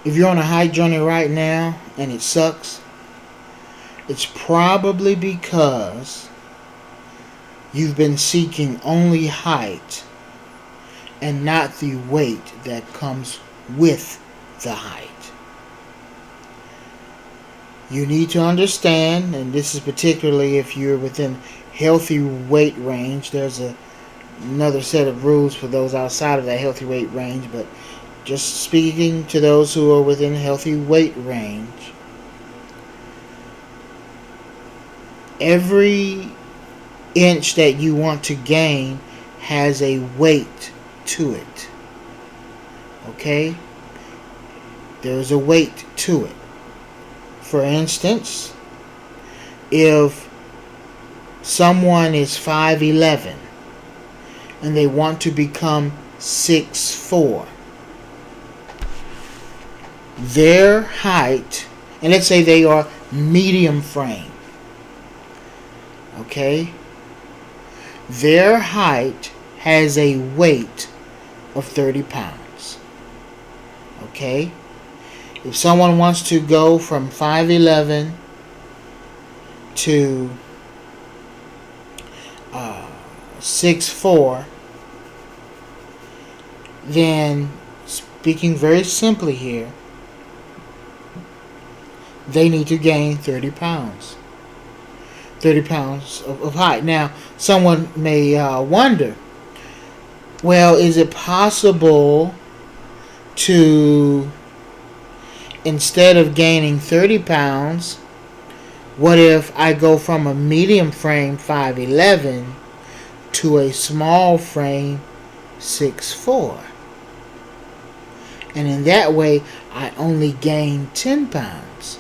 If you're on a height journey right now and it sucks, it's probably because you've been seeking only height and not the weight that comes with the height. You need to understand, and this is particularly if you're within healthy weight range. There's another set of rules for those outside of that healthy weight range, but just speaking to those who are within healthy weight range, every inch that you want to gain has a weight to it. Okay? There's a weight to it. For instance, if someone is 5'11" and they want to become 6'4", their height, and let's say they are medium frame, okay, their height has a weight of 30 pounds. Okay? If someone wants to go from 5'11" to 6'4", then, speaking very simply here, they need to gain 30 pounds. 30 pounds of height. Now, someone may wonder, well, is it possible to, instead of gaining 30 pounds, what if I go from a medium frame 5'11" to a small frame 6'4"? And in that way, I only gain 10 pounds.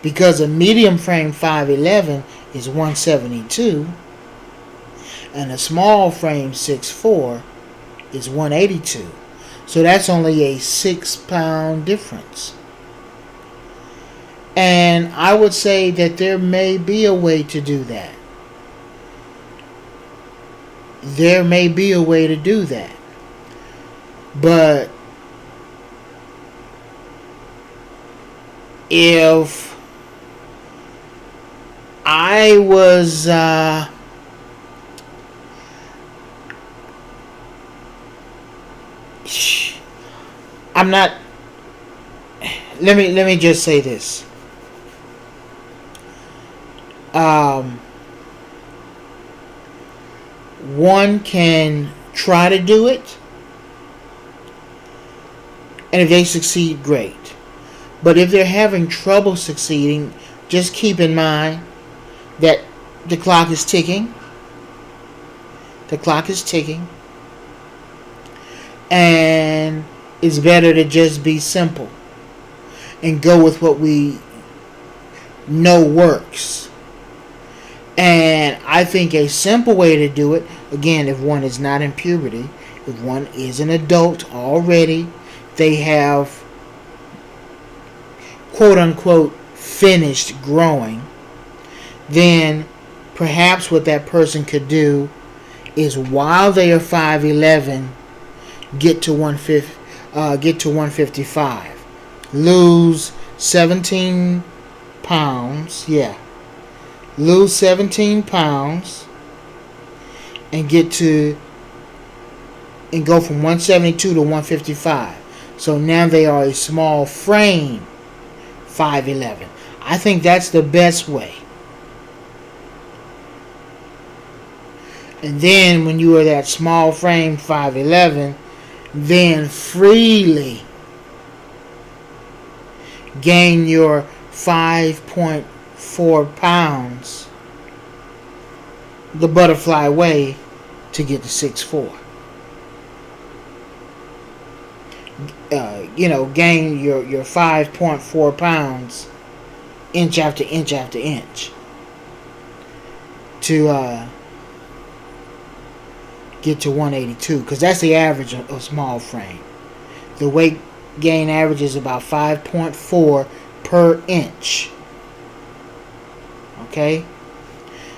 Because a medium frame 5'11" is 172, and a small frame 6'4" is 182. So that's only a 6-pound difference. And I would say that there may be a way to do that. There may be a way to do that. But if I was I'm not, let me just say this. One can try to do it, and if they succeed, great. But if they're having trouble succeeding, just keep in mind that the clock is ticking. The clock is ticking. And it's better to just be simple and go with what we know works. And I think a simple way to do it, again, if one is not in puberty, if one is an adult already, they have quote unquote finished growing, then perhaps what that person could do is, while they are 5'11", get to 155, lose 17 pounds, lose 17 pounds, and go from 172 to 155. So now they are a small frame 5'11". I think that's the best way. And then when you are that small frame 5'11", then freely gain your 5.4 pounds the butterfly way to get to 6'4". Gain your 5.4 pounds inch after inch after inch to get to 182, because that's the average of small frame. The weight gain average is about 5.4 per inch. Okay?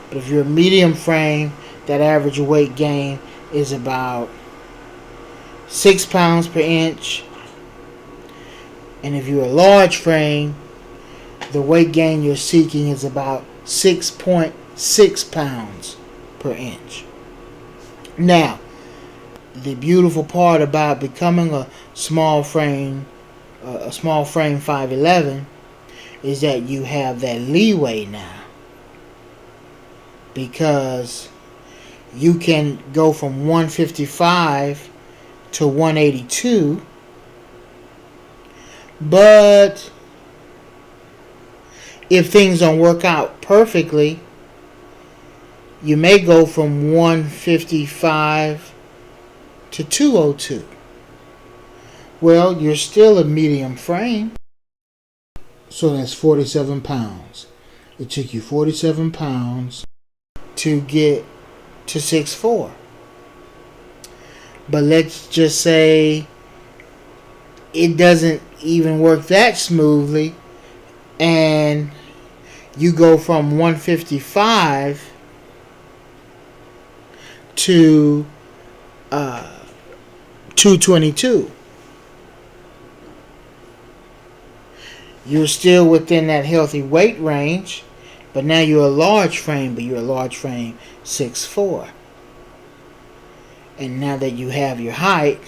But if you're a medium frame, that average weight gain is about 6 pounds per inch. And if you're a large frame, the weight gain you're seeking is about 6.6 pounds per inch. Now, the beautiful part about becoming a small frame 5'11", is that you have that leeway now, because you can go from 155 to 182, but if things don't work out perfectly, you may go from 155 to 202. Well, you're still a medium frame. So that's 47 pounds. It took you 47 pounds to get to 6'4". But let's just say it doesn't even work that smoothly, and you go from 155 to 222. You're still within that healthy weight range, but now you're a large frame, 6'4". And now that you have your height,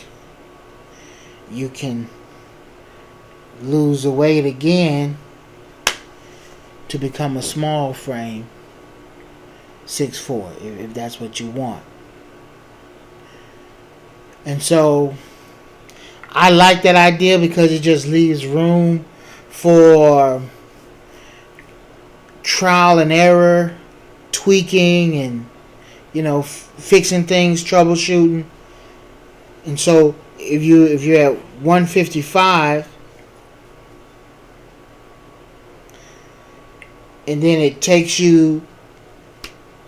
you can lose the weight again to become a small frame 6'4", if that's what you want. And so I like that idea because it just leaves room for trial and error, tweaking, and fixing things, troubleshooting. And so if you're at 155, and then it takes you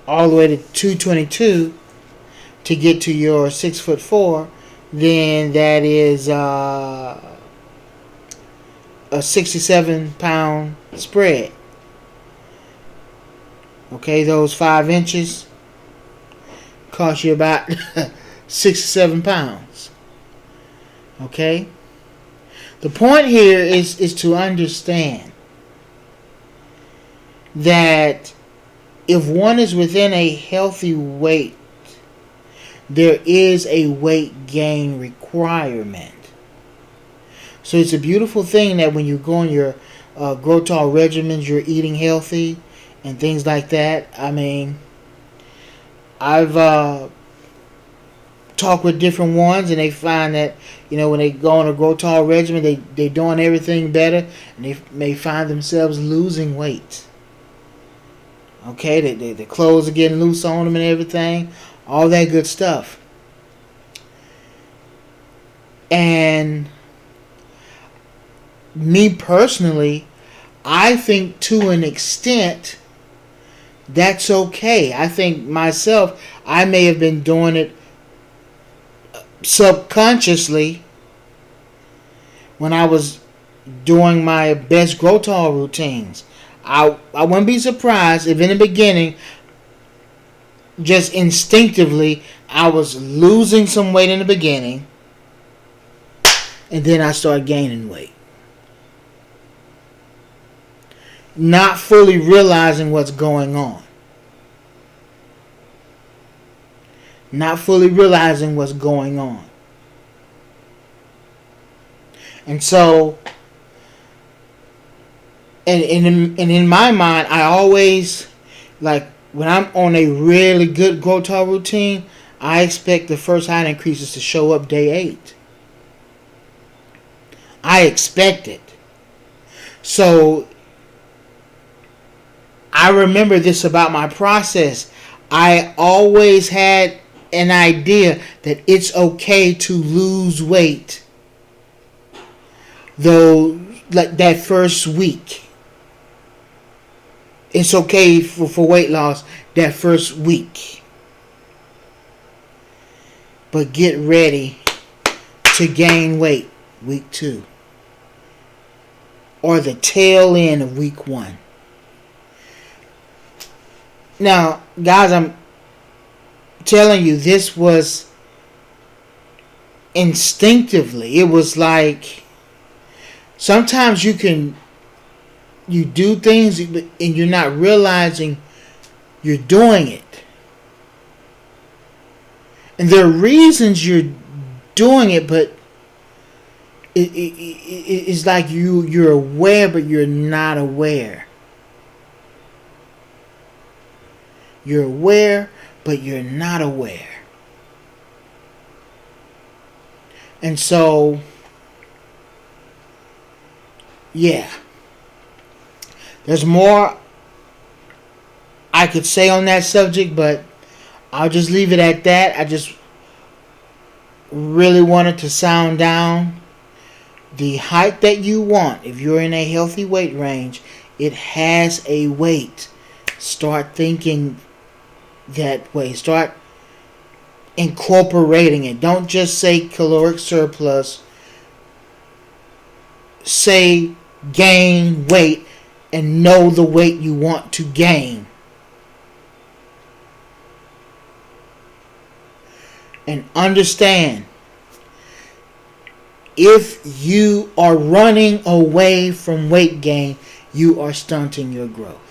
all the way to 222 to get to your 6'4", then that is a 67-pound spread. Okay, those 5 inches cost you about 67 pounds. Okay? The point here is to understand that if one is within a healthy weight, there is a weight gain requirement. So it's a beautiful thing that when you go on your grow tall regimens, you're eating healthy and things like that. I mean, I've talked with different ones, and they find that when they go on a grow tall regimen, they're doing everything better, and they may find themselves losing weight. Okay, the clothes are getting loose on them and everything, all that good stuff. And me personally, I think to an extent that's okay. I think myself, I may have been doing it subconsciously when I was doing my best grow tall routines. I wouldn't be surprised if in the beginning, just instinctively, I was losing some weight in the beginning, and then I started gaining weight, not fully realizing what's going on. Not fully realizing what's going on. And so, and in my mind, I always, like, when I'm on a really good growth tall routine, I expect the first height increases to show up day 8. I expect it. So, I remember this about my process. I always had an idea that it's okay to lose weight, though, like that first week. It's okay for weight loss that first week. But get ready to gain weight week 2. Or the tail end of week 1. Now, guys, I'm telling you, this was instinctively. It was like Sometimes you do things and you're not realizing you're doing it. And there are reasons you're doing it, but it's like you're aware, but you're not aware. You're aware, but you're not aware. And so, yeah. There's more I could say on that subject, but I'll just leave it at that. I just really wanted to sound down the height that you want. If you're in a healthy weight range, it has a weight. Start thinking that way. Start incorporating it. Don't just say caloric surplus. Say gain weight and know the weight you want to gain. And understand, if you are running away from weight gain, you are stunting your growth.